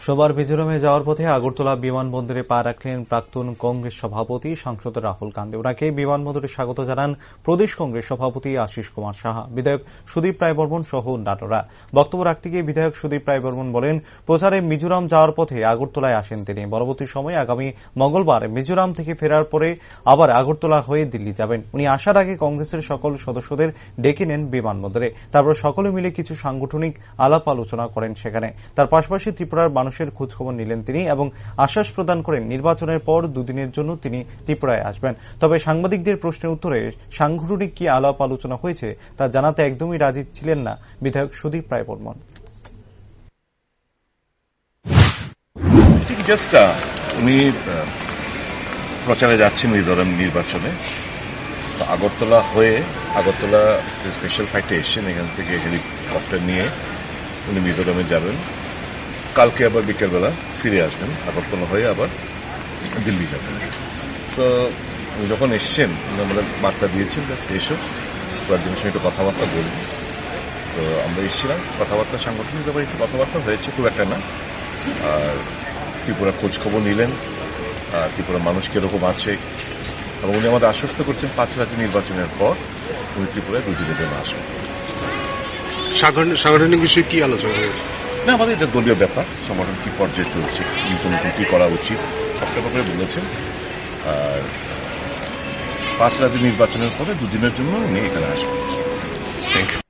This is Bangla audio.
সোমবার মিজোরামে যাওয়ার পথে আগরতলা বিমানবন্দরে পা রাখলেন প্রাক্তন কংগ্রেস সভাপতি সাংসদ রাহুল গান্ধী। ওনাকে বিমানবন্দরে স্বাগত জানান প্রদেশ কংগ্রেস সভাপতি আশিস কুমার সাহা, বিধায়ক সুদীপ রায় বর্মন সহ অন্যান্যরা। বক্তব্য রাখতে গিয়ে বিধায়ক সুদীপ রায় বর্মন বলেন, প্রচারে মিজোরাম যাওয়ার পথে আগরতলায় আসেন তিনি। পরবর্তী সময়ে আগামী মঙ্গলবার মিজোরাম থেকে ফেরার পরে আবার আগরতলা হয়ে দিল্লি যাবেন। উনি আসার আগে কংগ্রেসের সকল সদস্যদের ডেকে নেন বিমানবন্দরে। তারপর সকলে মিলে কিছু সাংগঠনিক আলাপ আলোচনা করেন সেখানে। তার পাশাপাশি ত্রিপুরার মানুষের খোঁজখবর নিলেন তিনি এবং আশ্বাস প্রদান করেন নির্বাচনের পর দুদিনের জন্য তিনি ত্রিপুরায় আসবেন। তবে সাংবাদিকদের প্রশ্নের উত্তরে সাংগঠনিক কি আলাপ আলোচনা হয়েছে তা জানাতে একদমই রাজি ছিলেন না বিধায়ক সুদীপ রায় বর্মন। উনি প্রচারে যাচ্ছেন মিজোরাম নির্বাচনে, আগরতলা হয়ে আগরতলা স্পেশাল ফ্লাইটে এসেছেন। এখান থেকে হেলিকপ্টার নিয়ে উনি মিজোরামে যাবেন। কালকে আবার বিকেলবেলা ফিরে আসবেন, আগরতলা হয়ে আবার দিল্লি যাবেন। তো উনি যখন এসছেন আমাদের বার্তা দিয়েছেন এসো কয়েকজনের সঙ্গে একটু কথাবার্তা বলবো। তো আমরা এসেছিলাম, কথাবার্তা সাংগঠনিক ব্যাপারে একটু কথাবার্তা হয়েছে, খুব একটা না। আর ত্রিপুরা খোঁজখবর নিলেন, ত্রিপুরার মানুষ কিরকম আছে, এবং উনি আমাদের আশ্বস্ত করছেন 5 রাজ্য নির্বাচনের পর উনি ত্রিপুরায় দুদিনের জন্য আসবেন। সাংগঠনিক বিষয়ে কি আলোচনা হয়েছে? না, আমাদের এটা দলীয় ব্যাপার, সংগঠন কি পর্যায়ে চলছে, নতুন কি করা উচিত সবটা ব্যাপারে বলেছেন। আর 5 রাজ্য নির্বাচনের পরে দুদিনের জন্য উনি এখানে আসবেন। Thank you.